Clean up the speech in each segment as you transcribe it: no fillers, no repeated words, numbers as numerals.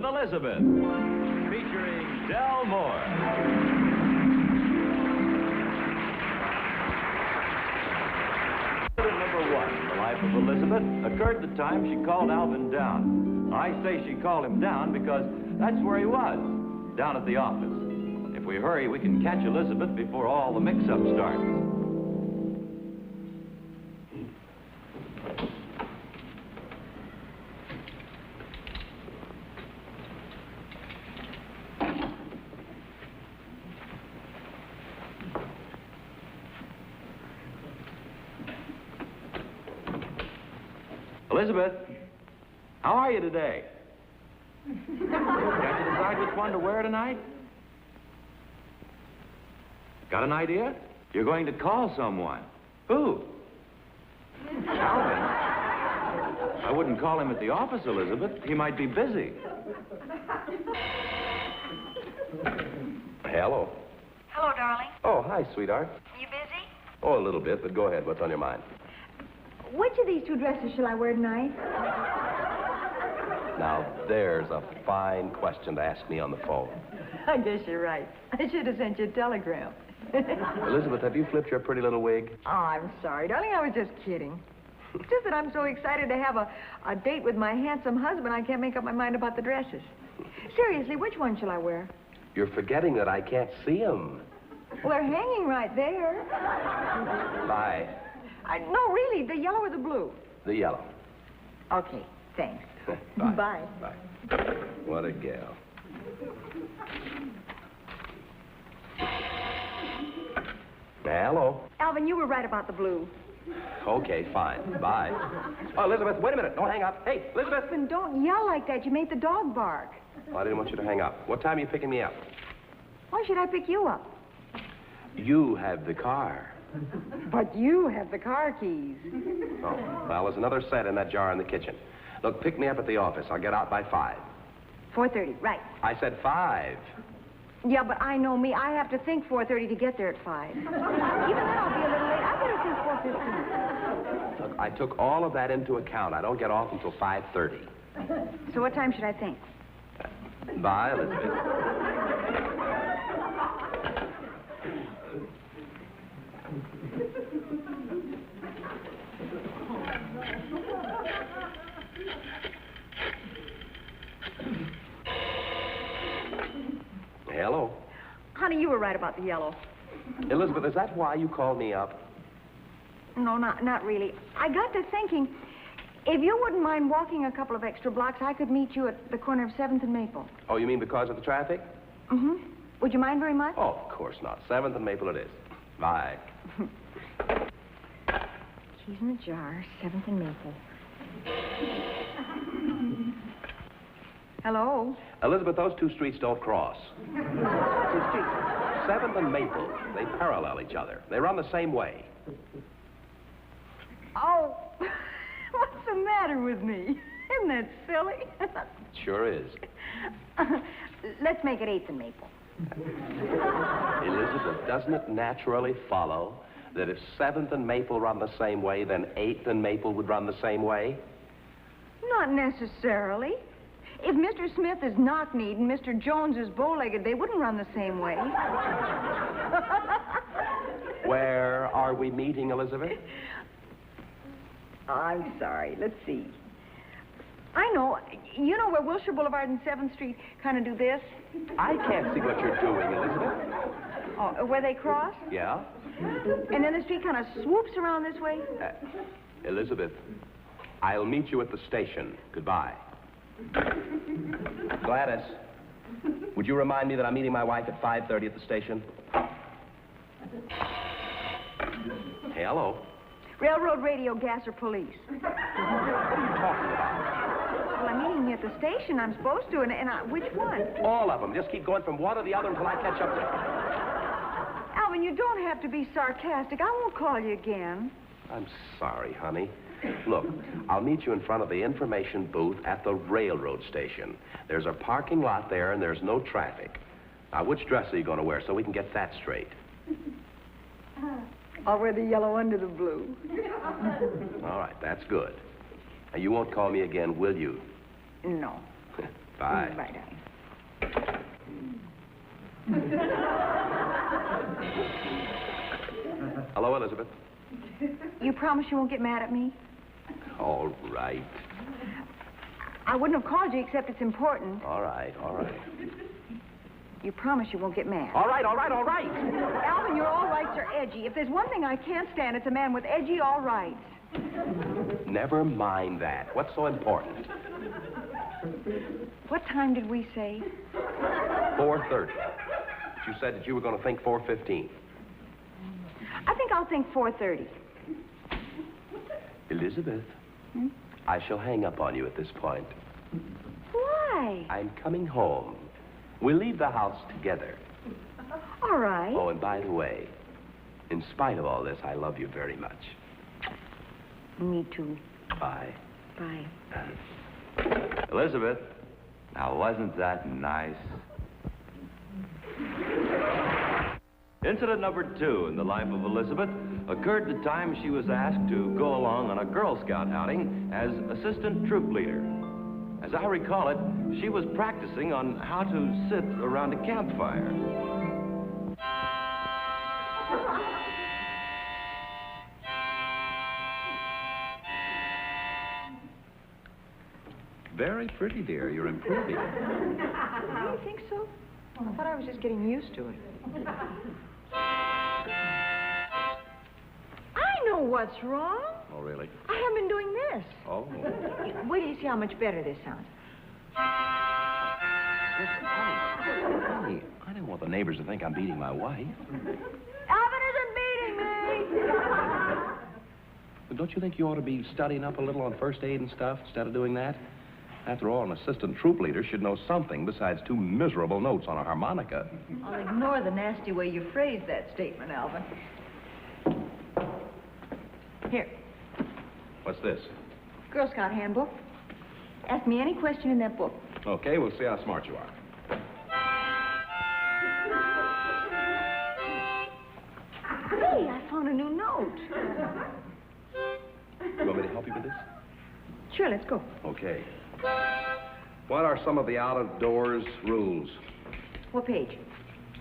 with Elizabeth, featuring Del Moore. Number 1, The Life of Elizabeth, occurred the time she called Alvin down. I say she called him down because that's where he was, down at the office. If we hurry, we can catch Elizabeth before all the mix-up starts. Elizabeth, how are you today? Can't you decide which one to wear tonight? Got an idea? You're going to call someone. Who? Alvin. I wouldn't call him at the office, Elizabeth. He might be busy. Hello. Hello, darling. Oh, hi, sweetheart. You busy? Oh, a little bit, but go ahead. What's on your mind? Which of these two dresses shall I wear tonight? Now, there's a fine question to ask me on the phone. I guess you're right. I should have sent you a telegram. Elizabeth, have you flipped your pretty little wig? Oh, I'm sorry, darling. I was just kidding. It's just that I'm so excited to have a date with my handsome husband, I can't make up my mind about the dresses. Seriously, which one shall I wear? You're forgetting that I can't see them. Well, they're hanging right there. Bye. No, really, the yellow or the blue? The yellow. Okay, thanks. Bye. Bye. Bye. What a gal. Hello. Alvin, you were right about the blue. Okay, fine. Bye. Oh, Elizabeth, wait a minute. Don't hang up. Hey, Elizabeth. Alvin, don't yell like that. You made the dog bark. Well, I didn't want you to hang up. What time are you picking me up? Why should I pick you up? You have the car. But you have the car keys. Oh, well, there's another set in that jar in the kitchen. Look, pick me up at the office. I'll get out by 5. 4:30, right. I said 5. Yeah, but I know me. I have to think 4:30 to get there at 5. Even then, I'll be a little late. I better think 4:15. Look, I took all of that into account. I don't get off until 5:30. So what time should I think? Bye, Elizabeth. Hello. Honey, you were right about the yellow. Elizabeth, is that why you called me up? No, not really. I got to thinking, if you wouldn't mind walking a couple of extra blocks, I could meet you at the corner of 7th and Maple. Oh, you mean because of the traffic? Mm-hmm. Would you mind very much? Oh, of course not. 7th and Maple it is. Bye. Keys in the jar, 7th and Maple. Hello? Elizabeth, those two streets don't cross. Two streets. 7th and Maple, they parallel each other. They run the same way. Oh, what's the matter with me? Isn't that silly? Sure is. Let's make it 8th and Maple. Elizabeth, doesn't it naturally follow that if 7th and Maple run the same way, then 8th and Maple would run the same way? Not necessarily. If Mr. Smith is knock-kneed and Mr. Jones is bow-legged, they wouldn't run the same way. Where are we meeting, Elizabeth? Oh, I'm sorry. Let's see. I know. You know where Wilshire Boulevard and 7th Street kind of do this? I can't see what you're doing, Elizabeth. Oh, where they cross? Yeah? And then the street kind of swoops around this way? Elizabeth, I'll meet you at the station. Goodbye. Gladys, would you remind me that I'm meeting my wife at 5:30 at the station? Hello. Railroad, radio, gas, or police? What are you talking about? Well, I'm meeting you at the station. I'm supposed to, which one? All of them. Just keep going from one to the other until I catch up to you. Alvin, you don't have to be sarcastic. I won't call you again. I'm sorry, honey. Look, I'll meet you in front of the information booth at the railroad station. There's a parking lot there, and there's no traffic. Now, which dress are you going to wear so we can get that straight? I'll wear the yellow under the blue. All right, that's good. Now, you won't call me again, will you? No. Bye. Bye, darling. Hello, Elizabeth. You promise you won't get mad at me? All right. I wouldn't have called you except it's important. All right, all right. You promise you won't get mad. All right, all right, all right. Alvin, your all rights are edgy. If there's one thing I can't stand, it's a man with edgy all rights. Never mind that. What's so important? What time did we say? 4:30. You said that you were going to think 4:15. I think I'll think 4:30. Elizabeth, I shall hang up on you at this point. Why? I'm coming home. We'll leave the house together. All right. Oh, and by the way, in spite of all this, I love you very much. Me too. Bye. Bye. Elizabeth, now wasn't that nice? Incident number 2 in the life of Elizabeth occurred the time she was asked to go along on a Girl Scout outing as assistant troop leader. As I recall it, she was practicing on how to sit around a campfire. Very pretty, dear. You're improving. You think so? I thought I was just getting used to it. I know what's wrong. Oh, really? I haven't been doing this. Oh. Wait till you see how much better this sounds. Honey, I don't want the neighbors to think I'm beating my wife. Alvin isn't beating me. But don't you think you ought to be studying up a little on first aid and stuff instead of doing that? After all, an assistant troop leader should know something besides 2 miserable notes on a harmonica. I'll ignore the nasty way you phrased that statement, Alvin. Here, What's this? Girl Scout handbook. Ask me any question in that book. Okay, we'll see how smart you are. Hey, I found a new note. You want me to help you with this? Sure, let's go. Okay. What are some of the out-of-doors rules? What page?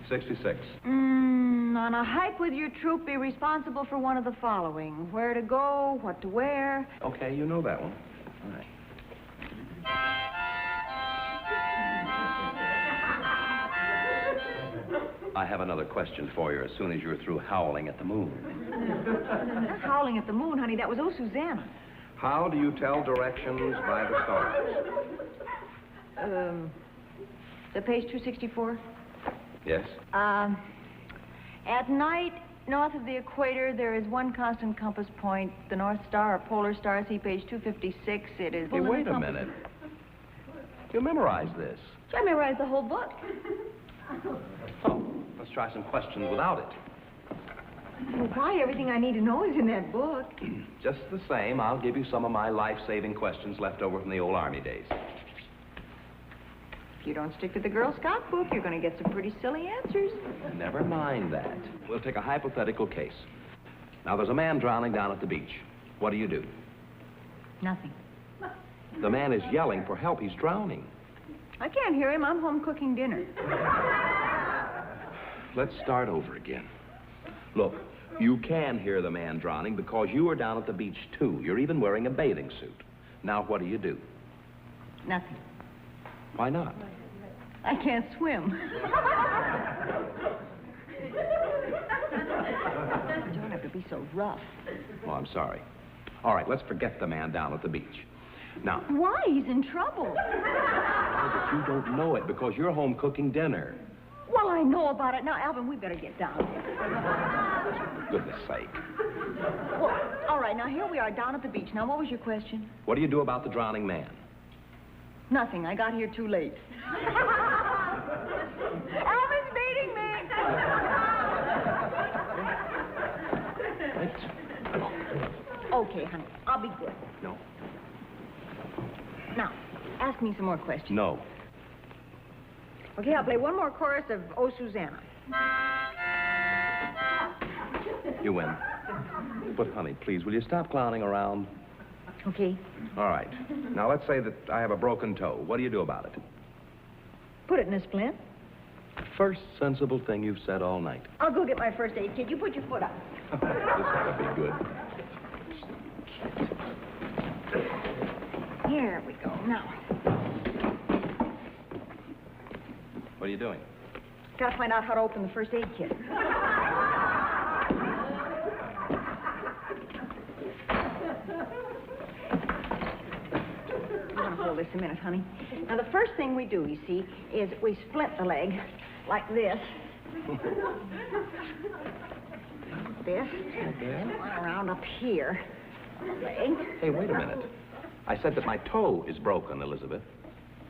66. On a hike with your troop, be responsible for one of the following. Where to go, what to wear. Okay, you know that one. All right. I have another question for you as soon as you're through howling at the moon. Not howling at the moon, honey. That was Oh, Susanna. How do you tell directions by the stars? The page 264. Yes? At night, north of the equator, there is one constant compass point, the North Star or Polar Star. See page 256. It is... Hey, wait a minute. You memorized this. I memorized the whole book. Oh, let's try some questions without it. Well, why? Everything I need to know is in that book. Just the same, I'll give you some of my life-saving questions left over from the old Army days. If you don't stick to the Girl Scout book, you're going to get some pretty silly answers. Never mind that. We'll take a hypothetical case. Now, there's a man drowning down at the beach. What do you do? Nothing. The man is yelling for help. He's drowning. I can't hear him. I'm home cooking dinner. Let's start over again. Look, you can hear the man drowning because you are down at the beach, too. You're even wearing a bathing suit. Now, what do you do? Nothing. Why not? I can't swim. You don't have to be so rough. Oh, I'm sorry. All right, let's forget the man down at the beach. Now... Why? He's in trouble. Oh, but you don't know it because you're home cooking dinner. Well, I know about it. Now, Alvin, we better get down. For goodness sake. Well, all right, now here we are down at the beach. Now, what was your question? What do you do about the drowning man? Nothing. I got here too late. Alvin's beating me. Okay, honey. I'll be good. No. Now, ask me some more questions. No. Okay, I'll play one more chorus of Oh, Susanna. You win. But, honey, please, will you stop clowning around? Okay. All right. Now, let's say that I have a broken toe. What do you do about it? Put it in a splint. First sensible thing you've said all night. I'll go get my first aid kit. You put your foot up. This ought to be good. Here we go. Now, What are you doing? gotta find out how to open the first aid kit. I'm gonna hold this a minute, honey. Now, the first thing we do, you see, is we splint the leg like this. This. One around up here. Leg. Hey, wait a minute. I said that my toe is broken, Elizabeth.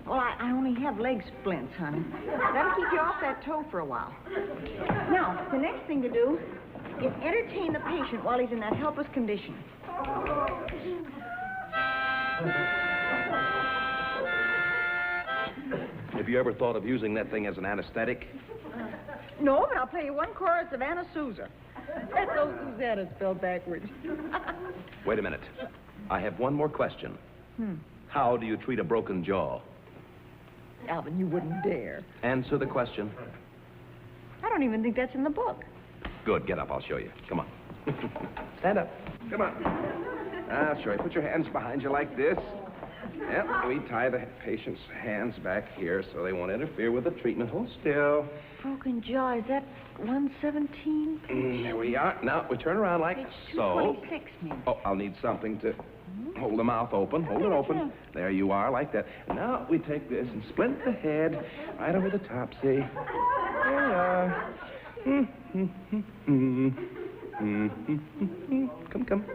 Well, I only have leg splints, honey. That'll keep you off that toe for a while. Now, the next thing to do is entertain the patient while he's in that helpless condition. Have you ever thought of using that thing as an anesthetic? No, but I'll play you one chorus of Anna Sousa. That's those Susanna spelled backwards. Wait a minute. I have one more question. How do you treat a broken jaw? Alvin, you wouldn't dare. Answer the question. I don't even think that's in the book. Good. Get up. I'll show you. Come on. Stand up. Come on. I'll show you. Put your hands behind you like this. Yep. We tie the patient's hands back here so they won't interfere with the treatment. Hold still. Broken jaw, is that 117? There we are. Now, we turn around like Page so. 226, man. Oh, I'll need something to hold the mouth open. Hold it open. There you are, like that. Now, we take this and splint the head right over the top, see? There you are. Come.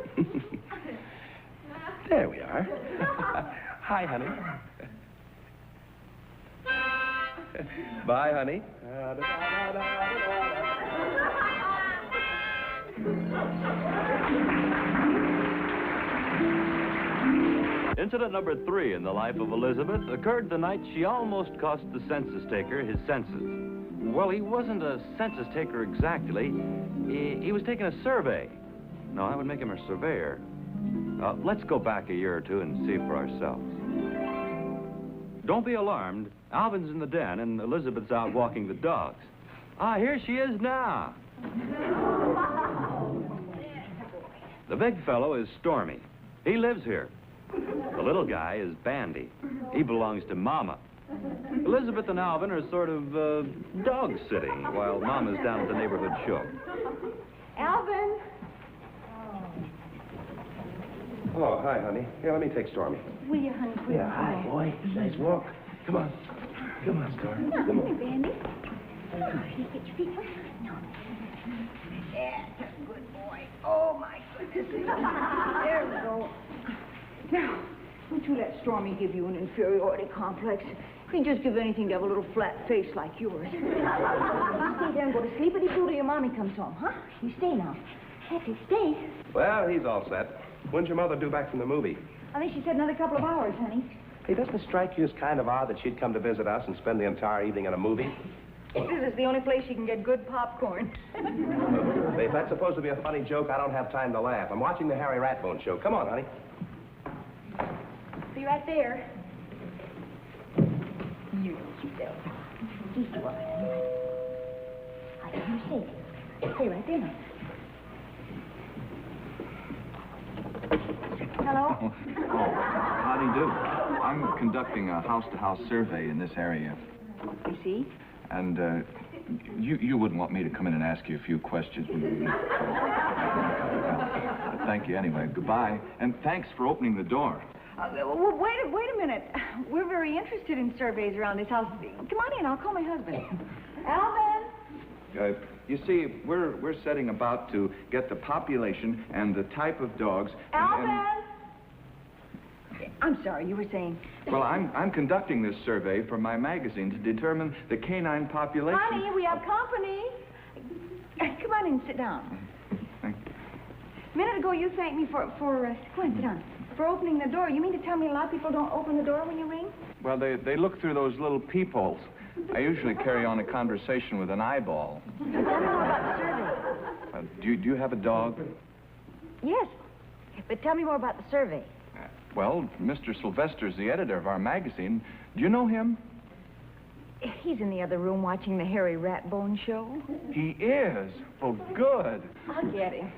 There we are. Hi, honey. Bye, honey. Incident number 3 in the life of Elizabeth occurred the night she almost cost the census taker his senses. Well, he wasn't a census taker exactly. He was taking a survey. No, I would make him a surveyor. Let's go back a year or two and see for ourselves. Don't be alarmed. Alvin's in the den and Elizabeth's out walking the dogs. Here she is now. The big fellow is Stormy. He lives here. The little guy is Bandy. He belongs to Mama. Elizabeth and Alvin are sort of dog sitting while Mama's down at the neighborhood show. Alvin! Oh, hi, honey. Here, let me take Stormy. Will you, honey, please? Yeah, hi, boy. Nice walk. Come on. Come on, Stormy. No, Come come on. here, Bandy. You get your feet up. No. That's a good boy. Oh, my goodness. There we go. Now, don't you let Stormy give you an inferiority complex. You can just give anything to have a little flat face like yours. You stay there and go to sleepity-doo till your mommy comes home, huh? You stay now. That's it, stay. Well, he's all set. When's your mother due back from the movie? I think she said another couple of hours, honey. Hey, doesn't it strike you as kind of odd that she'd come to visit us and spend the entire evening at a movie? This is the only place you can get good popcorn. Hey, if that's supposed to be a funny joke, I don't have time to laugh. I'm watching the Harry Ratbone show. Come on, honey. Be right there. You cute little. Just you are. I can you stay. Stay right there now. Hello? Oh, how do you do? I'm conducting a house-to-house survey in this area. You see? And, you wouldn't want me to come in and ask you a few questions, would you? Thank you anyway. Goodbye. And thanks for opening the door. Well, wait a minute. We're very interested in surveys around this house. Come on in. I'll call my husband. Alvin! You see, we're setting about to get the population and the type of dogs. Alvin! I'm sorry, you were saying... Well, I'm conducting this survey for my magazine to determine the canine population. Honey, we have company. Come on in and sit down. Thank you. A minute ago, you thanked me for go on, sit down. For opening the door. You mean to tell me a lot of people don't open the door when you ring? Well, they look through those little peepholes. I usually carry on a conversation with an eyeball. Tell me more about the survey. Do you have a dog? Yes, but tell me more about the survey. Well, Mr. Sylvester's the editor of our magazine. Do you know him? He's in the other room watching the Harry Ratbone show. He is? Oh, good. I'll get him.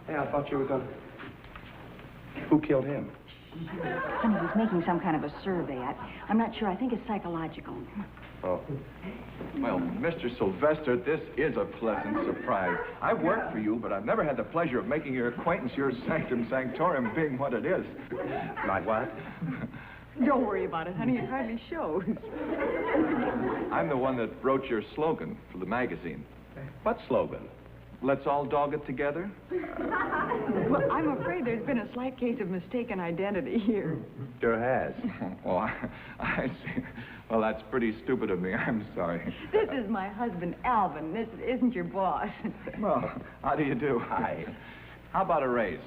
Hey, I thought you were gonna... Who killed him? Honey, he's making some kind of a survey. I'm not sure. I think it's psychological. Oh. Well, Mr. Sylvester, this is a pleasant surprise. I've worked for you, but I've never had the pleasure of making your acquaintance, your sanctum sanctorum being what it is. My what? Don't worry about it, honey. It hardly shows. I'm the one that wrote your slogan for the magazine. What slogan? Let's all dog it together? Well, I'm afraid there's been a slight case of mistaken identity here. Sure has. Oh, I see. Well, that's pretty stupid of me. I'm sorry. This is my husband, Alvin. This isn't your boss. Well, how do you do? Hi. How about a raise?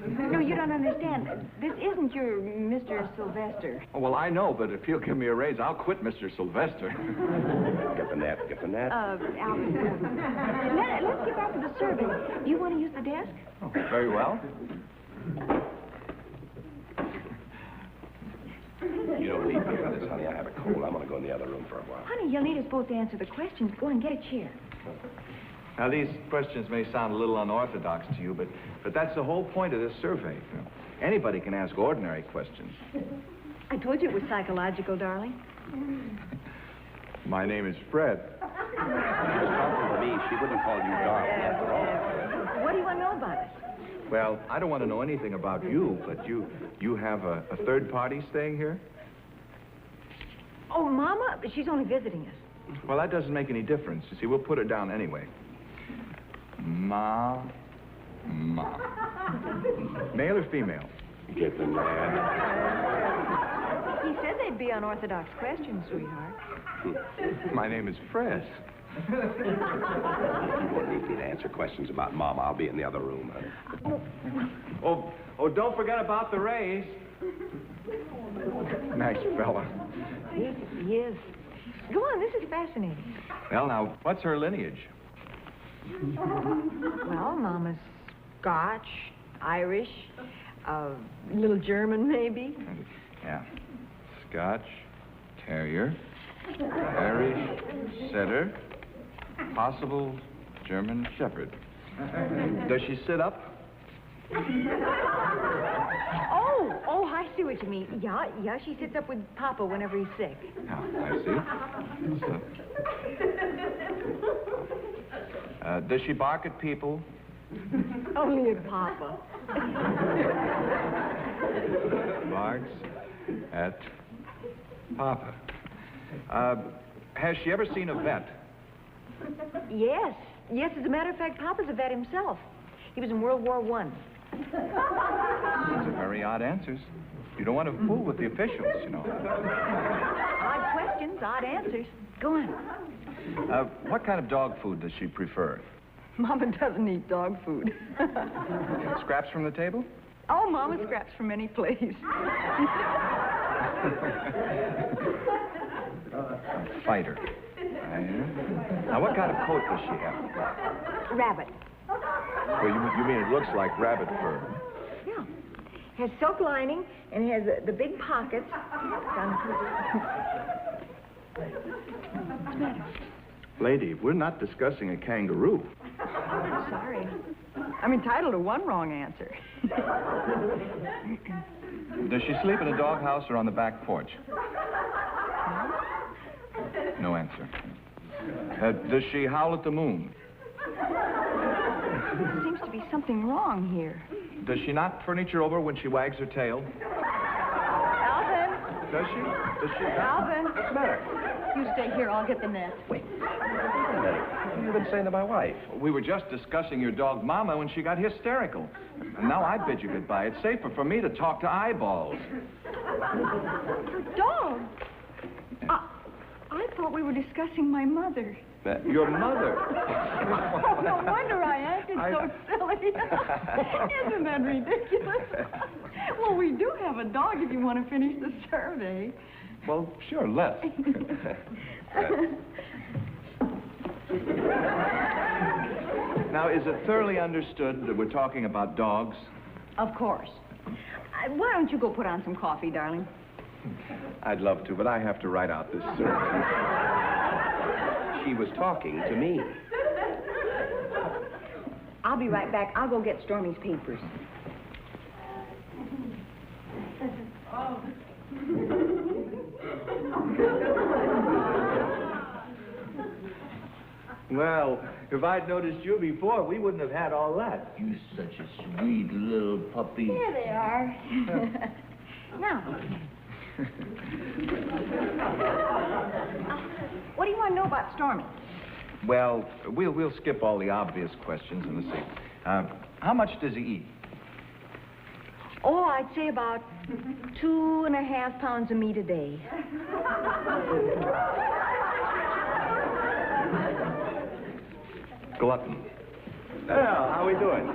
No, you don't understand. This isn't your Mr. Sylvester. Oh, well, I know, but if he'll give me a raise, I'll quit Mr. Sylvester. Get the net, get the net. Alvin, let's get back to the survey. Do you want to use the desk? Oh, very well. You don't leave me for this, honey. I have a cold. I'm gonna go in the other room for a while. Honey, you'll need us both to answer the questions. Go and get a chair. Now, these questions may sound a little unorthodox to you, but that's the whole point of this survey. You know, anybody can ask ordinary questions. I told you it was psychological, darling. My name is Fred. She was talking to me. She wouldn't call you darling after all. What do you want to know about us? Well, I don't want to know anything about you, but you have a third party staying here? Oh, Mama? She's only visiting us. Well, that doesn't make any difference. You see, we'll put her down anyway. Ma. Male or female? Get the net. He said they'd be unorthodox questions, sweetheart. My name is Fred. You won't need me to answer questions about Mama. I'll be in the other room, honey. Oh, don't forget about the raise. Nice fella. Yes, he is. Go on, this is fascinating. Well, now, what's her lineage? Well, Mama's Scotch, Irish, little German, maybe. Yeah. Scotch, Terrier, Irish, Setter, possible German Shepherd. Does she sit up? Oh, I see what you mean. Yeah, she sits up with Papa whenever he's sick. Yeah, I see. Does she bark at people? Only at Papa. Barks at Papa. Has she ever seen a vet? Yes, as a matter of fact, Papa's a vet himself. He was in World War I. These are very odd answers. You don't want to fool with the officials, you know. Odd questions, odd answers. Go on. What kind of dog food does she prefer? Mama doesn't eat dog food. Scraps from the table? Oh, Mama scraps from any place. Fighter. Now, what kind of coat does she have? Rabbit. Well, you mean it looks like rabbit fur? Yeah. Has silk lining and has the big pockets. What's the matter? Lady, we're not discussing a kangaroo. Sorry. I'm entitled to one wrong answer. Does she sleep in a doghouse or on the back porch? No answer. Does she howl at the moon? There seems to be something wrong here. Does she knock furniture over when she wags her tail? Alvin! Does she? Alvin! What's the matter? You stay here. I'll get the net. Wait a minute. What have you been saying to my wife? We were just discussing your dog, Mama, when she got hysterical. And now I bid you goodbye. It's safer for me to talk to eyeballs. Your dog? I thought we were discussing my mother. Your mother? Oh, no wonder I acted so silly. Isn't that ridiculous? Well, we do have a dog if you want to finish the survey. Well, sure, let's. Now, is it thoroughly understood that we're talking about dogs? Of course. Why don't you go put on some coffee, darling? I'd love to, but I have to write out this survey. She was talking to me. I'll be right back. I'll go get Stormy's papers. Well, if I'd noticed you before, we wouldn't have had all that. You're such a sweet little puppy. Here they are. Now. What do you want to know about Stormy? Well, we'll skip all the obvious questions and let's see. How much does he eat? Oh, I'd say about 2.5 pounds of meat a day. Glutton. Well, how we doing?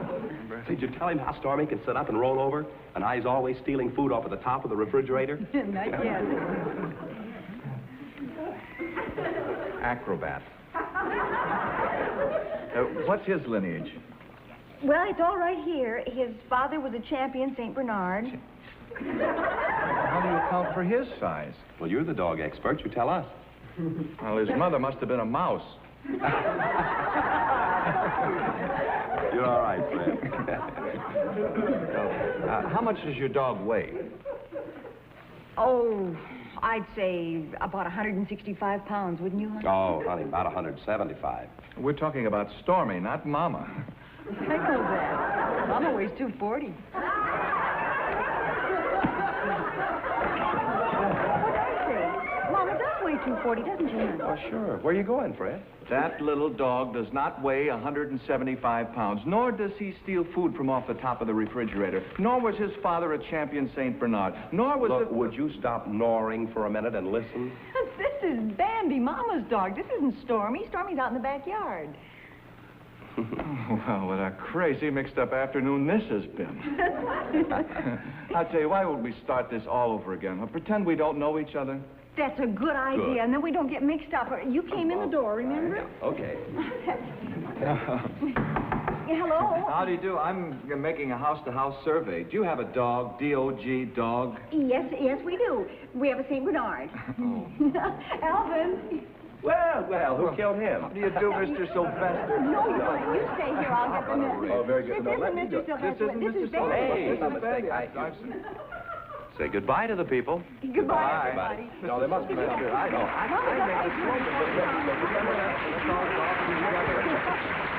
Did you tell him how Stormy can sit up and roll over? And how he's always stealing food off of the top of the refrigerator? Not yet. Acrobat. What's his lineage? Well, it's all right here. His father was a champion St. Bernard. How do you account for his size? Well, you're the dog expert. You tell us. Well, his mother must have been a mouse. You're all right, Fred. How much does your dog weigh? Oh, I'd say about 165 pounds, wouldn't you, honey? Oh, honey, about 175. We're talking about Stormy, not Mama. I know that. Mama weighs 240. Mama does weigh 240, doesn't she, honey? Oh, sure. Where are you going, Fred? That little dog does not weigh 175 pounds, nor does he steal food from off the top of the refrigerator, nor was his father a champion St. Bernard, nor was Look, would you stop gnawing for a minute and listen? This is Bambi, Mama's dog. This isn't Stormy. Stormy's out in the backyard. Well, what a crazy mixed-up afternoon this has been. I'll tell you, why would we start this all over again? Or pretend we don't know each other? That's a good idea, Good. and then we don't get mixed up. You came in the door, remember? Okay. Hello? How do you do? I'm making a house-to-house survey. Do you have a dog, D-O-G, dog? Yes, we do. We have a St. Bernard. Oh. Alvin. Well, who killed him? How do you do, Mr. Sylvester? No, you stay here. I'll get the milk. Oh, very good. This No, let isn't me do Mr. it. Sylvester. This is Bambi. Hey, It's a mistake. Say goodbye to the people. Goodbye, everybody. No, there must be I know. I made this one, but let's all talk together.